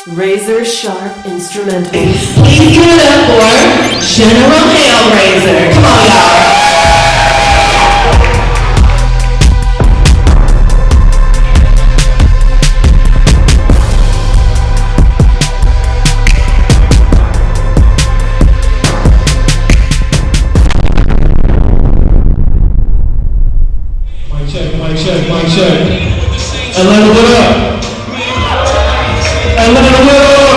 Razor sharp instrumentals. Please give it up for GeneralHail Razor. Come on, y'all. Mic check. Atlanta, what up? Atlanta, what up?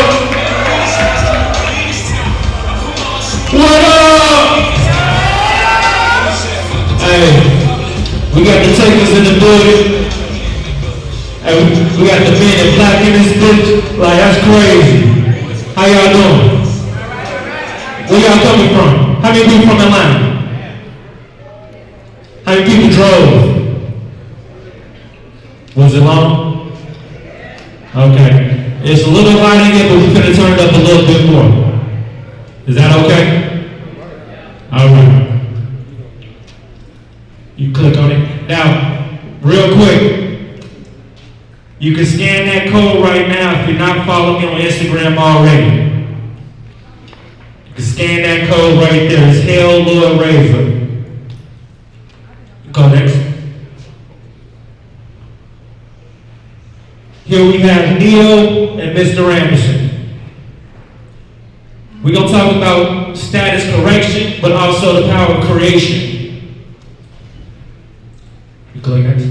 What up? Hey, we got the takers in the building. Hey, we got the men in black in this bitch. Like, that's crazy. How y'all doing? Where y'all coming from? How many people from Atlanta? How many people drove? Was it long? Okay. It's a little light in here, but we could have turned up a little bit more. Is that okay? Alright. You click on it. Now, real quick, you can scan that code right now if you're not following me on Instagram already. You can scan that code right there. It's Hail Lord Razor. Go next. Here we have Neo and Mr. Anderson. We're going to talk about status correction, but also the power of creation. You click next.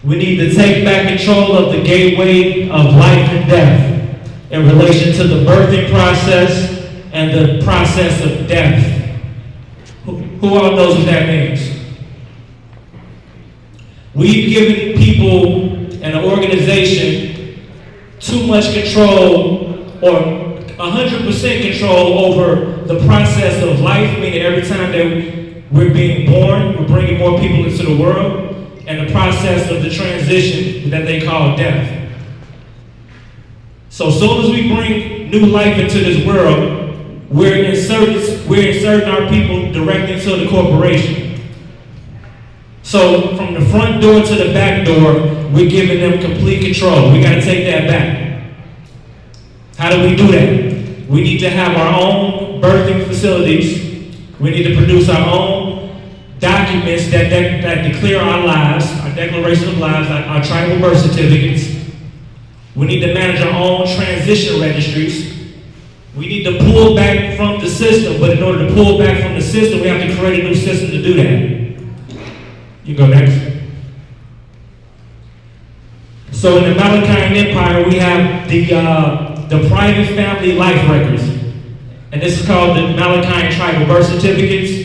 We need to take back control of the gateway of life and death in relation to the birthing process and the process of death. Who all knows what that means? We've given people and an organization too much control or 100% control over the process of life, meaning every time that we're being born, we're bringing more people into the world, and the process of the transition that they call death. So as soon as we bring new life into this world, we're inserting our people directly into the corporation. So from the front door to the back door, we're giving them complete control. We got to take that back. How do we do that? We need to have our own birthing facilities. We need to produce our own documents that declare our lives, our declaration of lives, our tribal birth certificates. We need to manage our own transition registries. We need to pull back from the system, but in order to pull back from the system, we have to create a new system to do that. You go next. So in the Malachian Empire, we have the private family life records. And this is called the Malachian tribal birth certificates.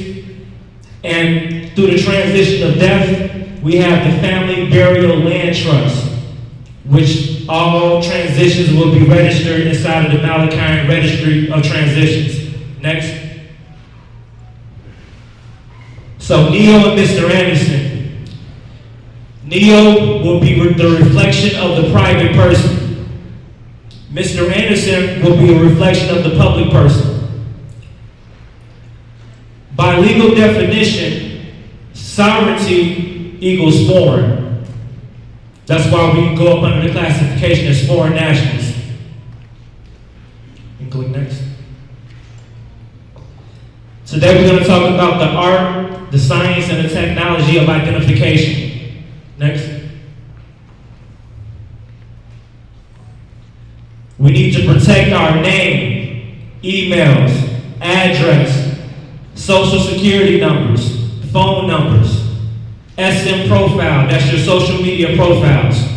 And through the transition of death, we have the family burial land trust, which all transitions will be registered inside of the Malachian registry of transitions. Next. So Neo and Mr. Anderson. Neo will be the reflection of the private person. Mr. Anderson will be a reflection of the public person. By legal definition, sovereignty equals foreign. That's why we go up under the classification as foreign nationals. You can click next. Today we're going to talk about the art, the science, and the technology of identification. Next. We need to protect our name, emails, address, social security numbers, phone numbers, SM profile, that's your social media profiles.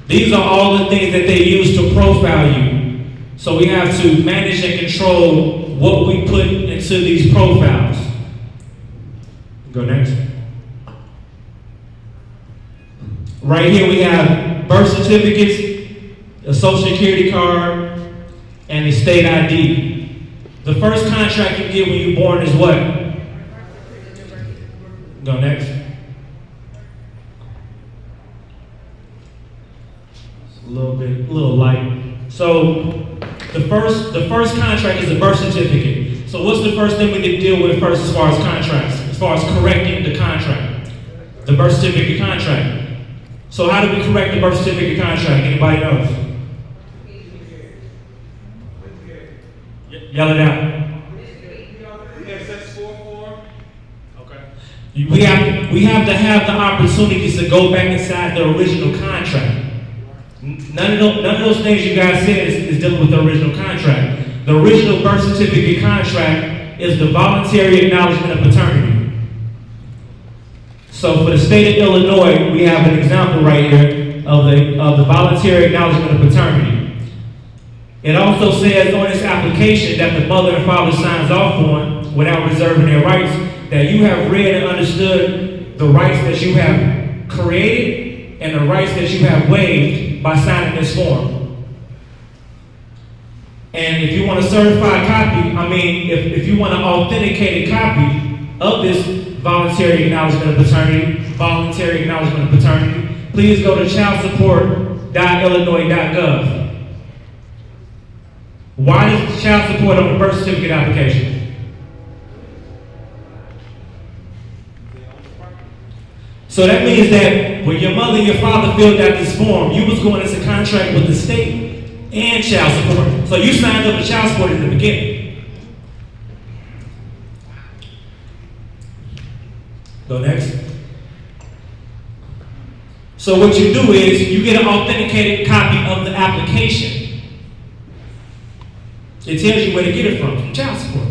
These are all the things that they use to profile you. So we have to manage and control what we put into these profiles. Go next. Right here we have birth certificates, a social security card, and a state ID. The first contract you get when you're born is what? Go next. It's a little light. So the first contract is a birth certificate. So what's the first thing we need to deal with first as far as contracts, as far as correcting the contract? The birth certificate contract. So how do we correct the birth certificate contract? Anybody knows? Yell it out. We have to have the opportunities to go back inside the original contract. None of those things you guys said is dealing with the original contract. The original birth certificate contract is the voluntary acknowledgement of paternity. So for the state of Illinois, we have an example right here of the voluntary acknowledgement of paternity. It also says on this application that the mother and father signs off on without reserving their rights, that you have read and understood the rights that you have created and the rights that you have waived by signing this form. And if you want a certified copy, if you want an authenticated copy of this voluntary acknowledgement of paternity, please go to childsupport.illinois.gov. Why is child support on the birth certificate application? So that means that when your mother and your father filled out this form, you was going into contract with the state and child support. So you signed up for child support in the beginning. Go next. So what you do is you get an authenticated copy of the application. It tells you where to get it from child support.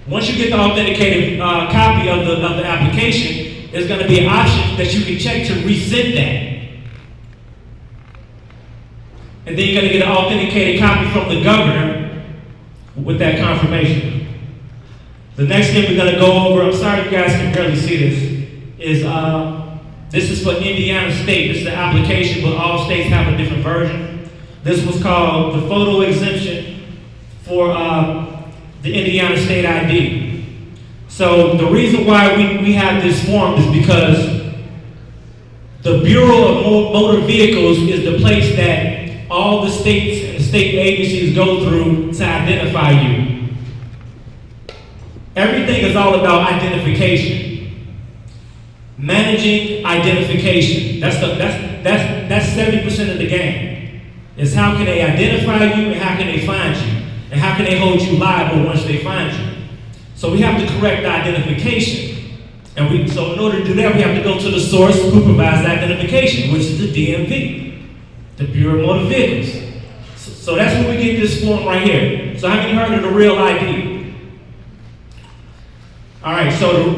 Once you get the authenticated copy of the application, there's going to be an option that you can check to resend that. And then you're going to get an authenticated copy from the governor with that confirmation. The next thing we're going to go over, I'm sorry you guys can barely see this, is this is for Indiana State. This is the application, but all states have a different version. This was called the photo exemption for the Indiana State ID. So the reason why we have this form is because the Bureau of Motor Vehicles is the place that all the states and state agencies go through to identify you. Everything is all about identification. Managing identification. That's 70% of the game. Is how can they identify you and how can they find you? And how can they hold you liable once they find you? So we have to correct the identification. So in order to do that, we have to go to the source who provides the identification, which is the DMV, the Bureau of Motor Vehicles. So that's where we get this form right here. So have you heard of the Real ID? All right, so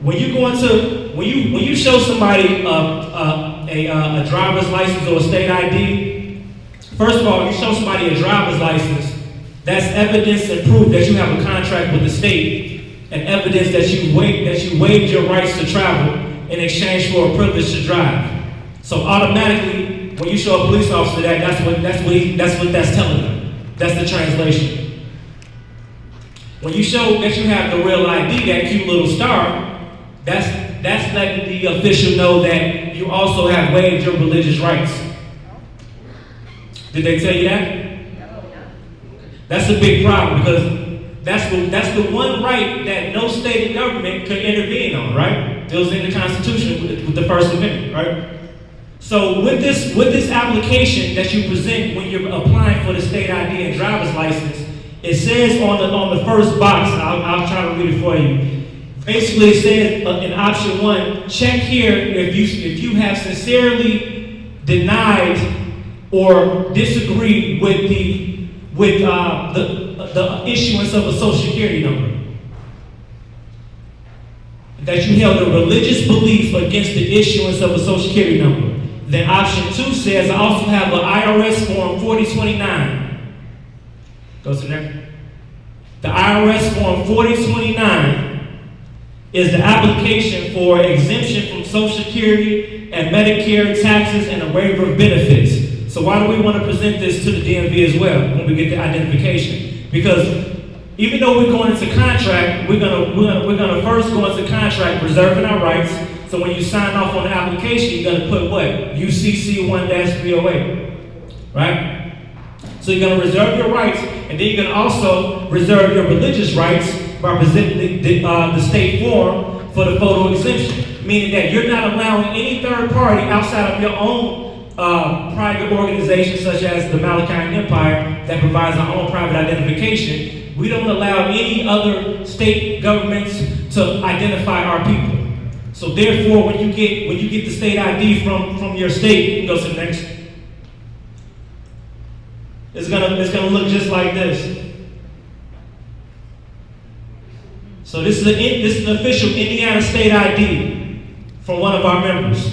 when you show somebody a driver's license or a state ID, first of all, if you show somebody a driver's license, that's evidence and proof that you have a contract with the state, and evidence that you waived your rights to travel in exchange for a privilege to drive. So automatically, when you show a police officer that's what that's telling them. That's the translation. When you show that you have the real ID, that cute little star, that's letting the official know that you also have waived your religious rights. Did they tell you that? That's a big problem because that's the one right that no state government could intervene on, right? It was in the Constitution with the First Amendment, right? So with this application that you present when you're applying for the state ID and driver's license, it says on the first box, I'll try to read it for you. Basically, it says in option 1, check here if you have sincerely denied or disagreed with the issuance of a social security number. That you held a religious belief against the issuance of a social security number. Then option 2 says, I also have an IRS form 4029. Go to there. The IRS form 4029 is the application for exemption from Social Security and Medicare taxes and a waiver of benefits. So why do we want to present this to the DMV as well when we get the identification? Because even though we're going into contract, we're gonna first go into contract reserving our rights. So when you sign off on the application, you're gonna put what? UCC 1-308, right? So you're gonna reserve your rights, and then you're gonna also reserve your religious rights by presenting the state form for the photo exemption, meaning that you're not allowing any third party outside of your own private organizations such as the Malachian Empire that provides our own private identification, we don't allow any other state governments to identify our people. So therefore, when you get the state ID from your state, you can go to the next. It's gonna look just like this. So this is an official Indiana state ID from one of our members,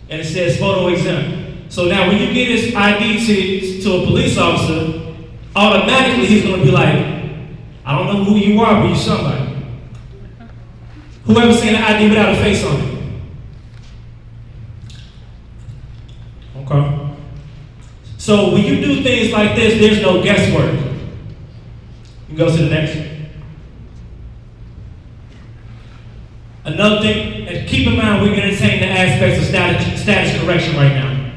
and it says photo exempt. So now when you get this ID to a police officer, automatically he's gonna be like, I don't know who you are, but you're somebody. Whoever's seen an ID without a face on it. Okay. So when you do things like this, there's no guesswork. You go to the next. Another thing, and keep in mind we're entertaining the aspects of status correction right now.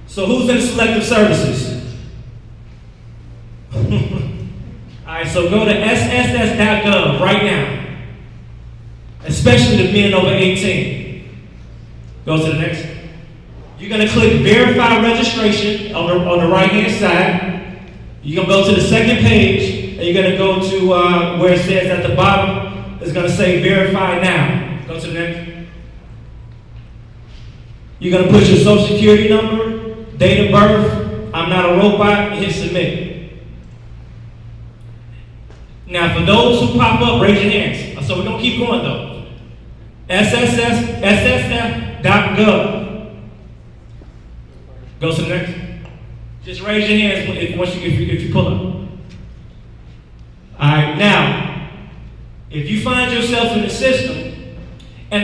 So who's in selective services? Alright, so go to sss.gov right now. Especially the men over 18. Go to the next. You're going to click verify registration on the right hand side. You're going to go to the second page, and you're going to go to where it says at the bottom, it's going to say verify now. Go to the next. You're going to put your social security number, date of birth, I'm not a robot, and hit submit. Now for those who pop up, raise your hands. So we're going to keep going though. SSF.gov. Go to the next. Just raise your hands if you pull up. All right, now, if you find yourself in the system, and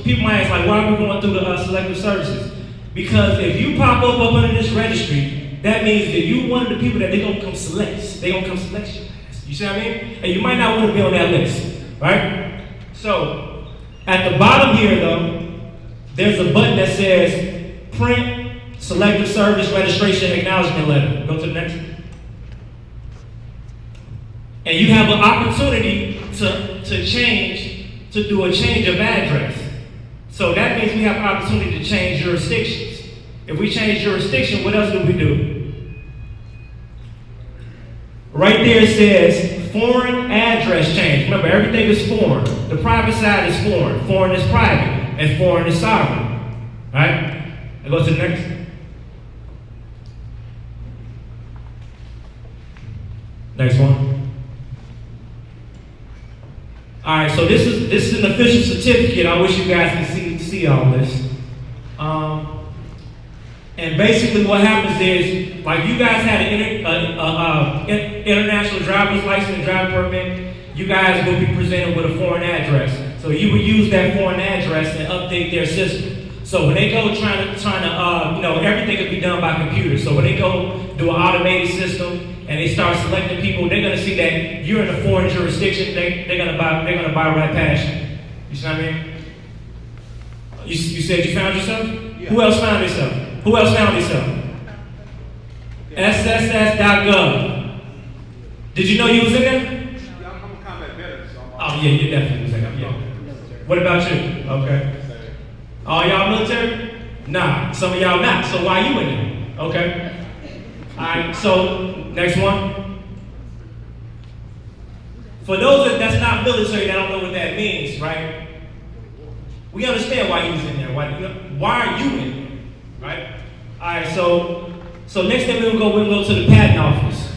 people might ask, like, why are we going through the selective services? Because if you pop up under this registry, that means that you one of the people that they're going to come select. They're going to come select you. You see what I mean? And you might not want to be on that list, right? So, at the bottom here, though, there's a button that says print selective service registration acknowledgement letter. Go to the next. And you have an opportunity to do a change of address. So that means we have an opportunity to change jurisdictions. If we change jurisdiction, what else do we do? Right there it says foreign address change. Remember, everything is foreign. The private side is foreign. Foreign is private. And foreign is sovereign. Right? I go to the next. Next one. All right, so this is an official certificate. I wish you guys can see all this. And basically, what happens is, like, you guys had an international driver's license and driver permit. You guys will be presented with a foreign address. So you would use that foreign address and update their system. So when they go trying to everything can be done by computer. So when they go do an automated system and they start selecting people, they're gonna see that you're in a foreign jurisdiction. They're gonna buy right past you. You see what I mean? You said you found yourself? Yeah. Who else found yourself? Who else found yourself? SSS.gov. Did you know you was in there? Yeah, I'm a combat veteran, so Oh yeah, you definitely was in there. Yeah. What about you? Okay. All y'all military? Nah, some of y'all not. So why you in there? Okay. All right. So next one. For those that's not military, that don't know what that means, right? We understand why he was in there. Why are you in there, right? All right. So next thing we'll go to the patent office,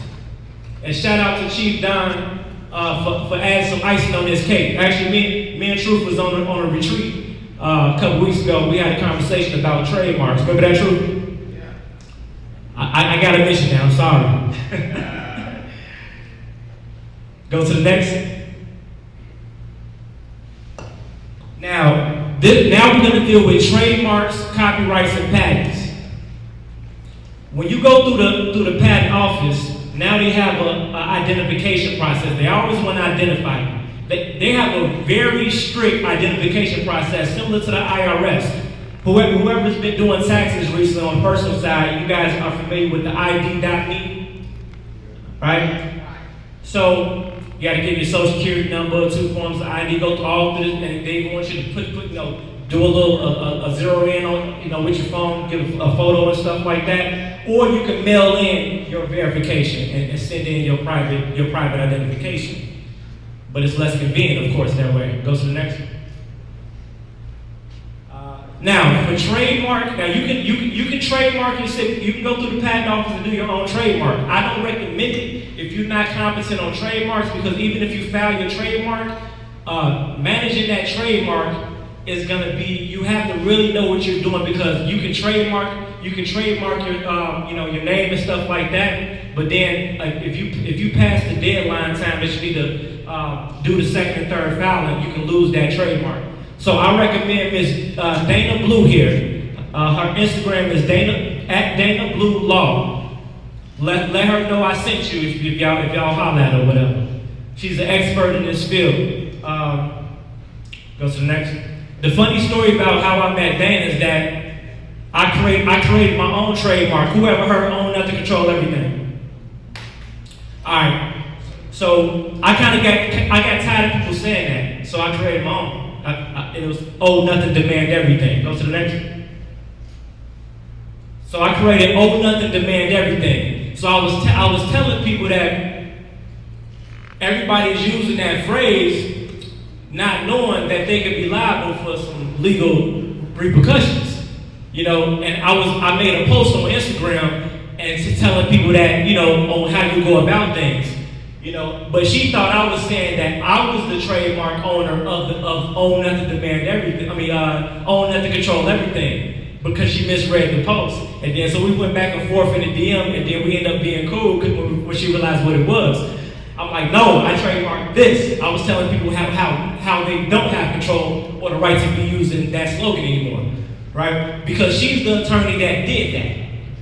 and shout out to Chief Don for adding some icing on this cake. Actually, me and Truth was on a retreat. A couple weeks ago, we had a conversation about trademarks. Remember that, Truth? yeah. I got a mission now, I'm sorry. Go to the next. Now we're going to deal with trademarks, copyrights, and patents. When you go through the patent office, now they have an identification process. They always want to identify you. They have a very strict identification process, similar to the IRS. Whoever's been doing taxes recently on the personal side, you guys are familiar with the ID.me, right? So you got to give your social security number, 2 forms of ID, go through all of this, and they want you to put do a little a zero in on with your phone, give a photo and stuff like that, or you can mail in your verification and send in your private identification. But it's less convenient, of course, that way. Go to the next one. Now, for trademark, now you can trademark you can go through the patent office and do your own trademark. I don't recommend it if you're not competent on trademarks, because even if you file your trademark, managing that trademark is gonna be, you have to really know what you're doing, because you can trademark your your name and stuff like that. But then if you pass the deadline time that you need to do the second and third filing, you can lose that trademark. So I recommend Ms. Dana Blue here. Her Instagram is Dana Blue Law. Let her know I sent you if y'all holler at her or whatever. She's an expert in this field. Go to the next. The funny story about how I met Dana is that I created my own trademark. Whoever heard own nothing, control everything. All right. So I got tired of people saying that, so I created my own. It was owe nothing, demand everything. Go to the next one. So I created owe nothing, demand everything. So I was telling people that everybody's using that phrase, not knowing that they could be liable for some legal repercussions. And I made a post on Instagram and telling people that on how you go about things. But she thought I was saying that I was the trademark owner of own nothing, demand everything. Own nothing, control everything, because she misread the post. And then so we went back and forth in the DM, and then we ended up being cool when she realized what it was. I'm like, no, I trademarked this. I was telling people how they don't have control or the right to be using that slogan anymore, right? Because she's the attorney that did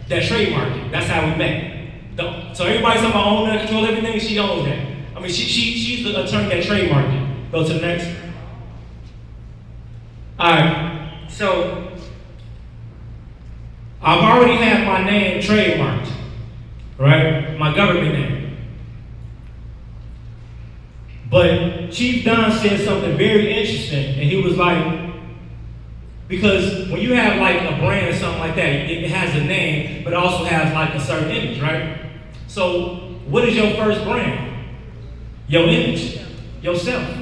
that trademarked it. That's how we met. So everybody's talking about own and control everything, she owns that. She's the attorney that trademarked it. Go to the next. Alright, so I've already had my name trademarked, right? My government name. But Chief Don said something very interesting, and he was like, because when you have like a brand or something like that, it has a name, but it also has like a certain image, right? So what is your first brand? Your image, yourself.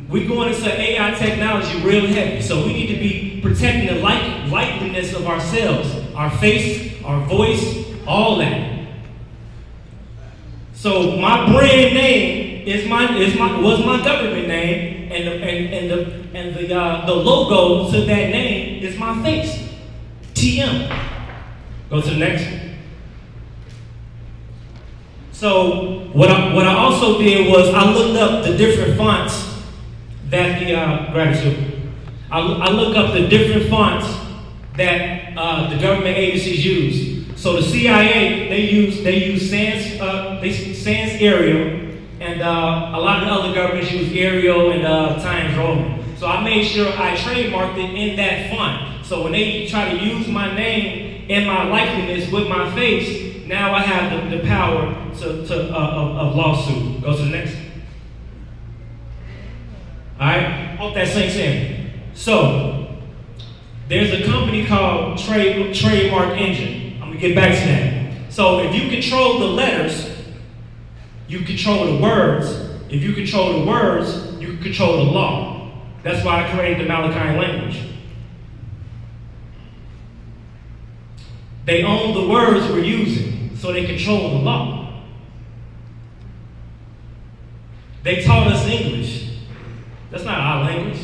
We're going into AI technology real heavy, so we need to be protecting the likeliness of ourselves, our face, our voice, all that. So my brand name was my government name, and the logo to that name is my face, TM. Go to the next. So what I also did was I looked up the different fonts that gratitude. I looked up the different fonts that the government agencies use. So the CIA they use Sans Arial, and a lot of the other governments use Arial and Times Roman. So I made sure I trademarked it in that font. So when they try to use my name and my likeliness with my face, now I have the power of lawsuit. Go to the next. All right, hope that sinks in. So there's a company called Trademark Engine. I'm gonna get back to that. So if you control the letters, you control the words. If you control the words, you can control the law. That's why I created the Malachi language. They own the words we're using, so they control the law. They taught us English. That's not our language.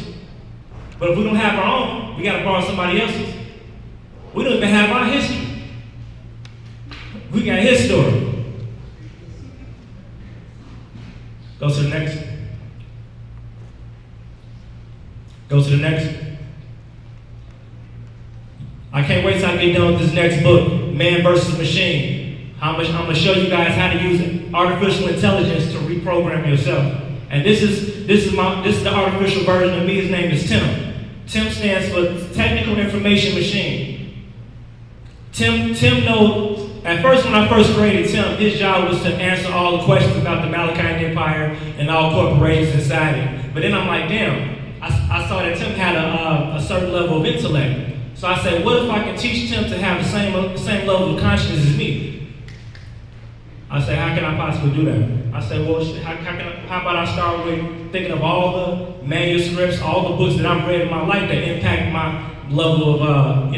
But if we don't have our own, we gotta borrow somebody else's. We don't even have our history. We got his story. Go to the next. Go to the next. I can't wait till I get done with this next book, Man versus Machine. I'm gonna show you guys how to use artificial intelligence to reprogram yourself. And this is the artificial version of me. His name is Tim. Tim stands for Technical Information Machine. Tim knows. At first, when I first created Tim, his job was to answer all the questions about the Malachian Empire and all corporations inside it. But then I'm like, damn, I saw that Tim had a certain level of intellect. So I said, what if I can teach Tim to have the same level of consciousness as me? I said, how can I possibly do that? I said, well, how about I start with thinking of all the manuscripts, all the books that I've read in my life that impact my level of,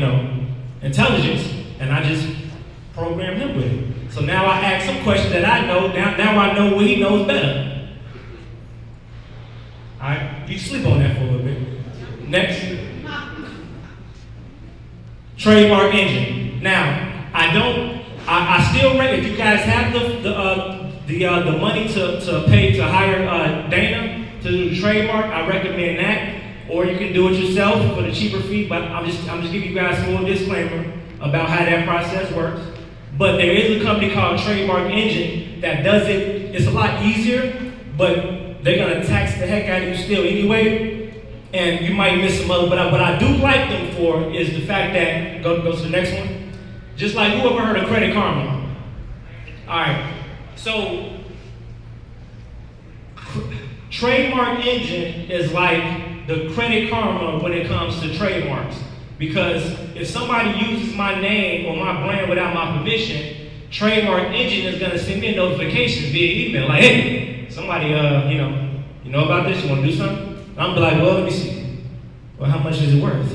intelligence, and I just programmed him with it. So now I ask some questions that I know. Now I know what he knows better. All right, you sleep on that for a little bit. Next, trademark engine. Now, I still rate, if you guys have the money to pay to hire Dana to do the trademark, I recommend that. Or you can do it yourself for the cheaper fee, but I'm just giving you guys a full disclaimer about how that process works. But there is a company called Trademark Engine that does it. It's a lot easier, but they're gonna tax the heck out of you still anyway, and you might miss some other. But what I do like them for is the fact that, go to the next one. Just like, who ever heard of Credit Karma? All right, so Trademark Engine is like the Credit Karma when it comes to trademarks. Because if somebody uses my name or my brand without my permission, Trademark Engine is gonna send me a notification via email, like, hey, somebody, you know about this, you wanna do something? And I'm like, well, let me see. Well, how much is it worth?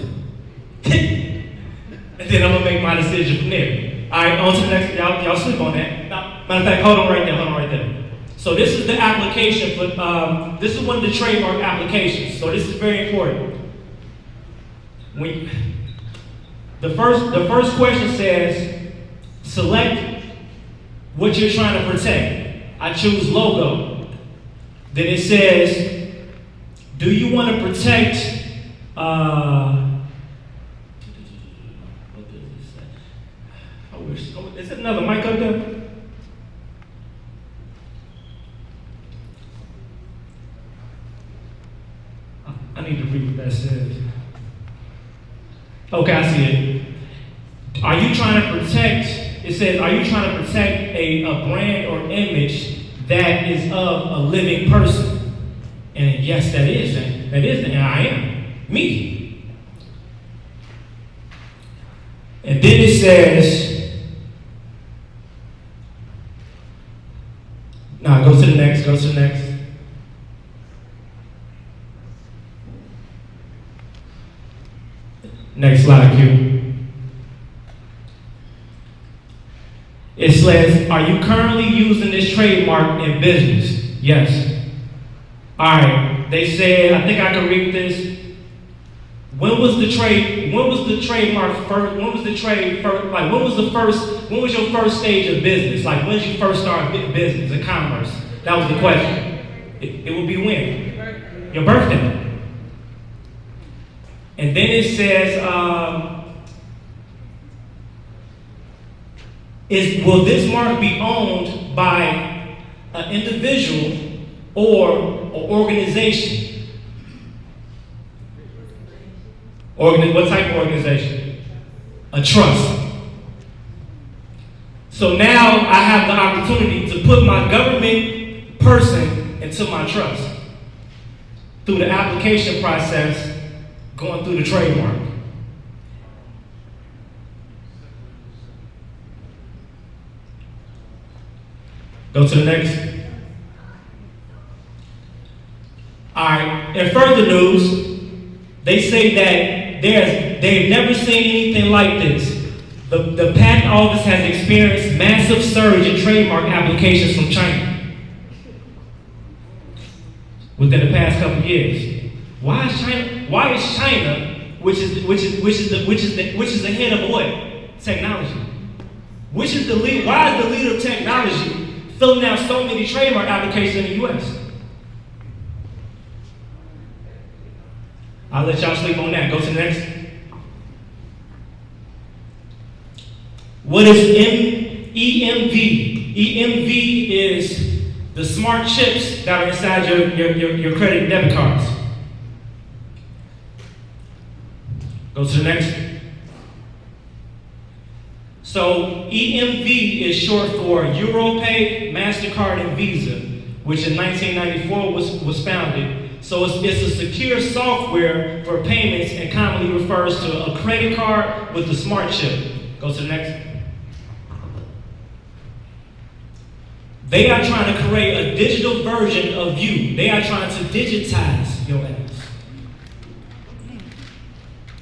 And then I'm gonna make my decision from there. All right, on to the next, y'all sleep on that. Matter of fact, hold on right there. So this is the application for, this is one of the trademark applications. So this is very important. The first question says, select what you're trying to protect. I choose logo. Then it says, do you want to protect, what does it say? Is it another mic up there? I need to read what that says. Okay, I see it. Are you trying to protect, it says, are you trying to protect a brand or image that is of a living person? And yes, that is, and I am, me. And then it says, now go to the next. Next slide, Q. It says, are you currently using this trademark in business? Yes. All right. They said, I think I can read this. When was your first stage of business? Like, when did you first start business and commerce? That was the question. It would be when? Your birthday. And then it says, will this mark be owned by an individual or an organization? What type of organization? A trust. So now I have the opportunity to put my government person into my trust through the application process, going through the trademark. Go to the next. All right, in further news, they say that they've never seen anything like this. The patent office has experienced massive surge in trademark applications from China within the past couple of years. Why is China, which is the head of what? Technology. Why is the leader of technology filling out so many trademark applications in the U.S.? I'll let y'all sleep on that. Go to the next. What is EMV? EMV is the smart chips that are inside your credit and debit cards. Go to the next. So EMV is short for EuroPay, MasterCard, and Visa, which in 1994 was founded. So it's a secure software for payments and commonly refers to a credit card with a smart chip. Go to the next. They are trying to create a digital version of you. They are trying to digitize your ass.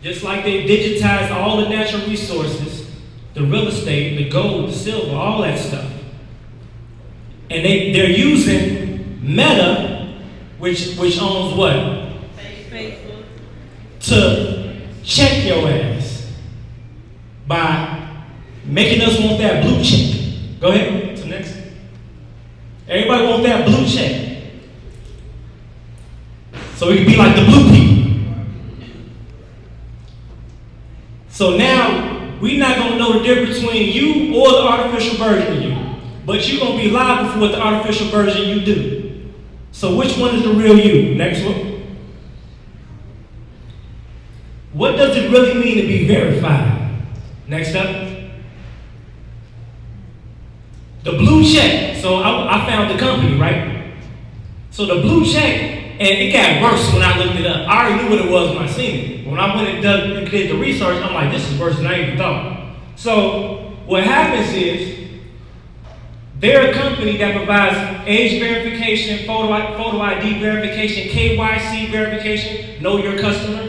Just like they digitize all the natural resources, the real estate, the gold, the silver, all that stuff. And they're using Meta, which owns what? Facebook. To check your ass by making us want that blue check. Go ahead to the next. Everybody want that blue check. So we can be like the blue people. So now, we're not going to know the difference between you or the artificial version of you. But you're going to be liable for what the artificial version you do. So which one is the real you? Next one. What does it really mean to be verified? Next up. The blue check. So I found the company, right? So the blue check, and it got worse when I looked it up. I already knew what it was when I seen it. When I went and did the research, I'm like, this is worse than I even thought. So what happens is, they're a company that provides age verification, photo ID verification, KYC verification, know your customer,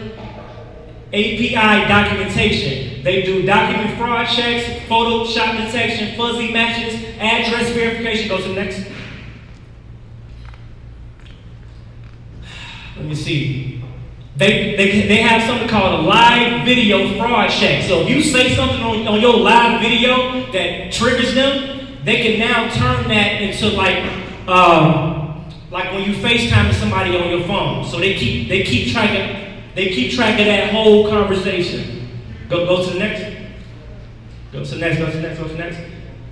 API documentation. They do document fraud checks, Photoshop detection, fuzzy matches, address verification. Go to the next. Let me see. They have something called a live video fraud check. So if you say something on your live video that triggers them, they can now turn that into like when you FaceTime to somebody on your phone. So they keep track of that whole conversation. Go to the next. Go to the next. Go to the next. Go to the next.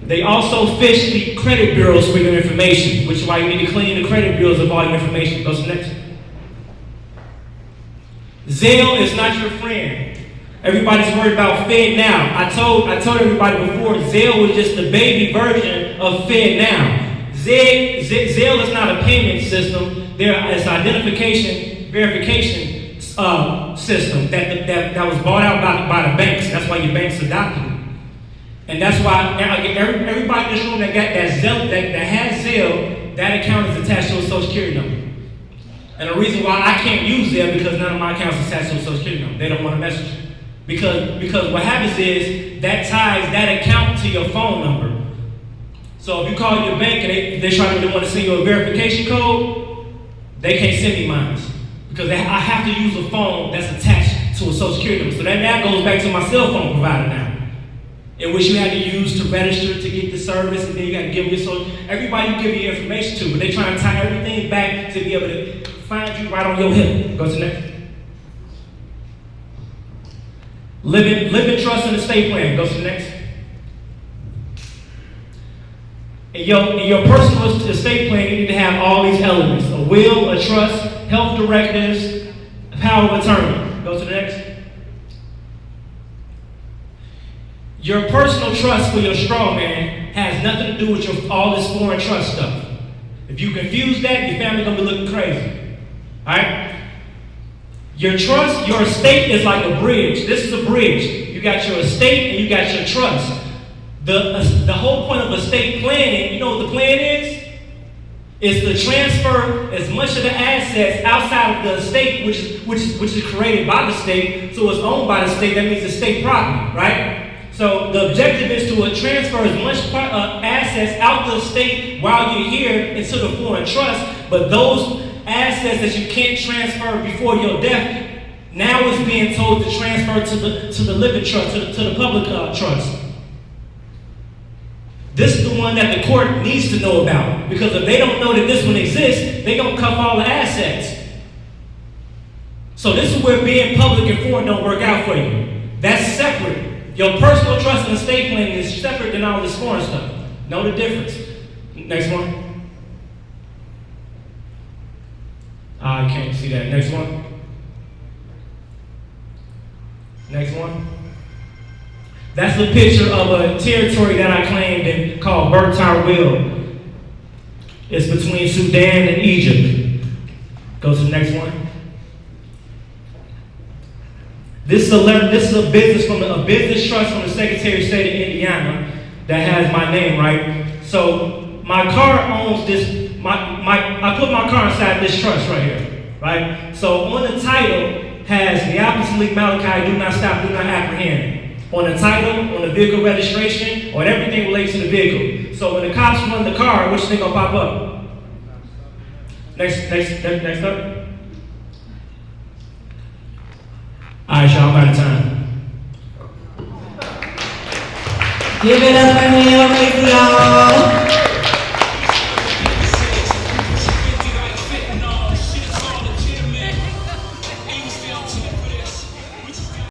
They also fish the credit bureaus for your information, which is why you need to clean the credit bureaus of all your information. Go to the next. Zelle is not your friend. Everybody's worried about FedNow. I told everybody before, Zelle was just the baby version of FedNow. Zelle is not a payment system. It's an identification verification system that was bought out by the banks. That's why your banks adopted it. And that's why everybody in this room that got that Zelle, that has Zelle, that account is attached to a Social Security number. And the reason why I can't use Zelle because none of my accounts are attached to a Social Security number. They don't want to message you. Because what happens is that ties that account to your phone number. So if you call your bank and they want to send you a verification code, they can't send me mine. Because I have to use a phone that's attached to a Social Security number. So that now goes back to my cell phone provider now. In which you had to use to register to get the service, and then you got to give them your social. Everybody you give your information to, but they trying to tie everything back to be able to find you right on your hip. Go to the next. Living trust and estate plan. Go to the next. In your personal estate plan, you need to have all these elements: a will, a trust, health directives, power of attorney. Go to the next. Your personal trust for your straw man has nothing to do with all this foreign trust stuff. If you confuse that, your family's gonna be looking crazy. Alright? Your trust, your estate is like a bridge. This is a bridge. You got your estate and you got your trust. The whole point of estate planning, you know what the plan is? Is to transfer as much of the assets outside of the estate, which is created by the state, so it's owned by the state. That means it's state property, right? So the objective is to transfer as much assets out the state while you're here into the foreign trust, but those assets that you can't transfer before your death, now is being told to transfer to the living trust, to the public trust. This is the one that the court needs to know about, because if they don't know that this one exists, they're going to cuff all the assets. So this is where being public and foreign don't work out for you. That's separate. Your personal trust and estate planning is separate than all this foreign stuff. Know the difference. Next one. I can't see that. Next one. Next one. That's a picture of a territory that I claimed and called Bertar Will. It's between Sudan and Egypt. Go to the next one. This is a business trust from the Secretary of State of Indiana that has my name, right? So my car owns this. I put my car inside this trust right here, right? So on the title has Neapolis Malachi, do not stop, do not apprehend. On the title, on the vehicle registration, on everything relates to the vehicle. So when the cops run the car, which thing gonna pop up? Next up. All right, y'all, I'm out of time. Give it up for Hail Racer, y'all.